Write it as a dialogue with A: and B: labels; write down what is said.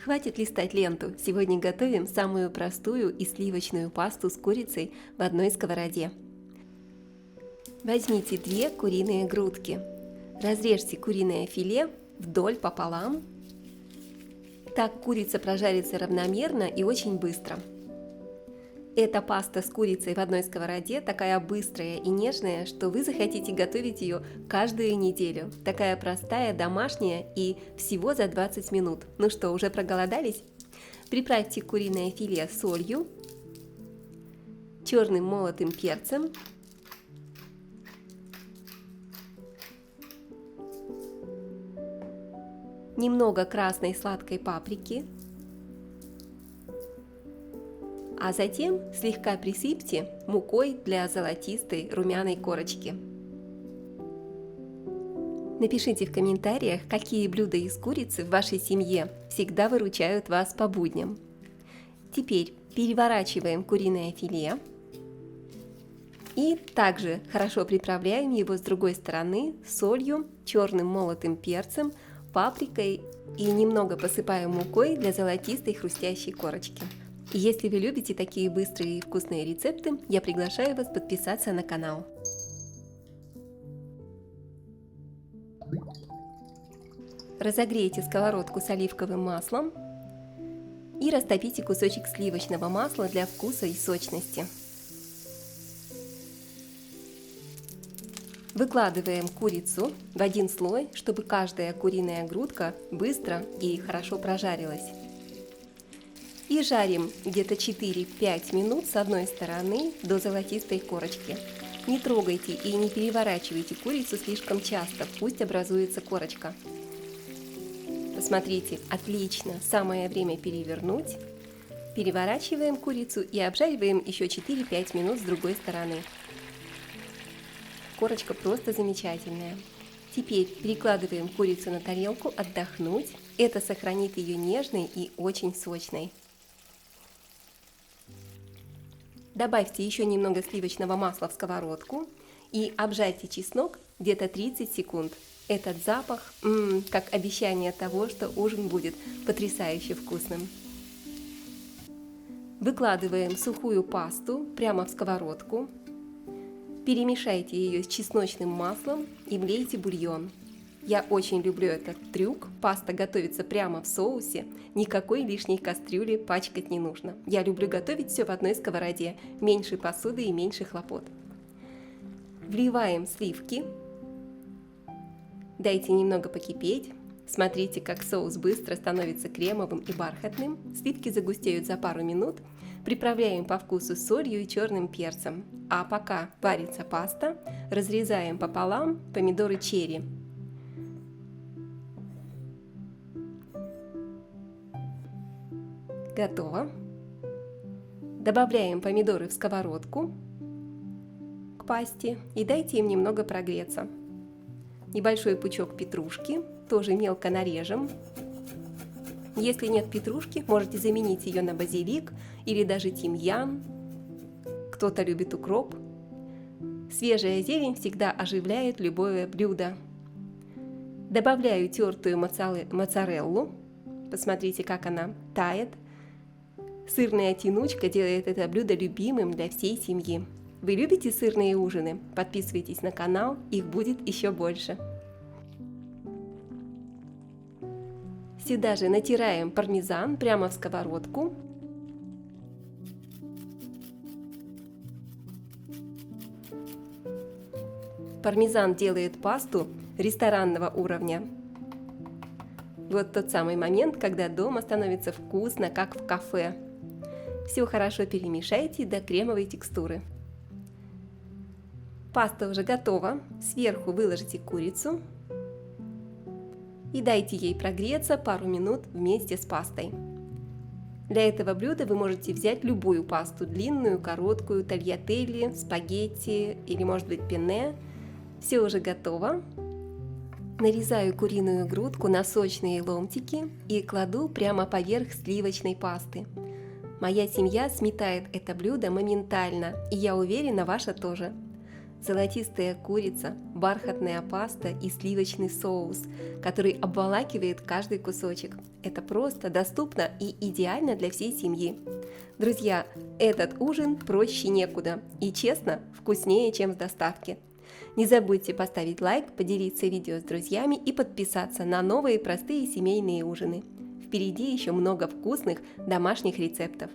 A: Хватит листать ленту. Сегодня готовим самую простую и сливочную пасту с курицей в одной сковороде. Возьмите 2 куриные грудки. Разрежьте куриное филе вдоль пополам. Так курица прожарится равномерно и очень быстро. Эта паста с курицей в одной сковороде такая быстрая и нежная, что вы захотите готовить ее каждую неделю. Такая простая, домашняя и всего за 20 минут. Ну что, уже проголодались? Приправьте куриное филе солью, черным молотым перцем, немного красной сладкой паприки, а затем слегка присыпьте мукой для золотистой румяной корочки. Напишите в комментариях, какие блюда из курицы в вашей семье всегда выручают вас по будням. Теперь переворачиваем куриное филе и также хорошо приправляем его с другой стороны солью, черным молотым перцем, паприкой и немного посыпаем мукой для золотистой хрустящей корочки. И если вы любите такие быстрые и вкусные рецепты, я приглашаю вас подписаться на канал. Разогрейте сковородку с оливковым маслом и растопите кусочек сливочного масла для вкуса и сочности. Выкладываем курицу в один слой, чтобы каждая куриная грудка быстро и хорошо прожарилась. И жарим где-то 4-5 минут с одной стороны до золотистой корочки. Не трогайте и не переворачивайте курицу слишком часто, пусть образуется корочка. Посмотрите, отлично, самое время перевернуть. Переворачиваем курицу и обжариваем еще 4-5 минут с другой стороны. Корочка просто замечательная. Теперь перекладываем курицу на тарелку отдохнуть. Это сохранит ее нежной и очень сочной. Добавьте еще немного сливочного масла в сковородку и обжарьте чеснок где-то 30 секунд. Этот запах, как обещание того, что ужин будет потрясающе вкусным. Выкладываем сухую пасту прямо в сковородку. Перемешайте ее с чесночным маслом и влейте бульон. Я очень люблю этот трюк. Паста готовится прямо в соусе. Никакой лишней кастрюли пачкать не нужно. Я люблю готовить все в одной сковороде. Меньше посуды и меньше хлопот. Вливаем сливки. Дайте немного покипеть. Смотрите, как соус быстро становится кремовым и бархатным. Сливки загустеют за пару минут. Приправляем по вкусу солью и черным перцем. А пока варится паста, разрезаем пополам помидоры черри. Готово. Добавляем помидоры в сковородку к пасте и дайте им немного прогреться. Небольшой пучок петрушки, тоже мелко нарежем. Если нет петрушки, можете заменить ее на базилик или даже тимьян. Кто-то любит укроп. Свежая зелень всегда оживляет любое блюдо. Добавляю тертую моцареллу. Посмотрите, как она тает. Сырная тянучка делает это блюдо любимым для всей семьи. Вы любите сырные ужины? Подписывайтесь на канал, их будет еще больше. Сюда же натираем пармезан прямо в сковородку. Пармезан делает пасту ресторанного уровня. Вот тот самый момент, когда дома становится вкусно, как в кафе. Все хорошо перемешайте до кремовой текстуры. Паста уже готова. Сверху выложите курицу и дайте ей прогреться пару минут вместе с пастой. Для этого блюда вы можете взять любую пасту, длинную, короткую, тальятелли, спагетти или, может быть, пенне. Все уже готово. Нарезаю куриную грудку на сочные ломтики и кладу прямо поверх сливочной пасты. Моя семья сметает это блюдо моментально, и я уверена, ваша тоже. Золотистая курица, бархатная паста и сливочный соус, который обволакивает каждый кусочек. Это просто, доступно и идеально для всей семьи. Друзья, этот ужин проще некуда и, честно, вкуснее, чем с доставки. Не забудьте поставить лайк, поделиться видео с друзьями и подписаться на новые простые семейные ужины. Впереди еще много вкусных домашних рецептов.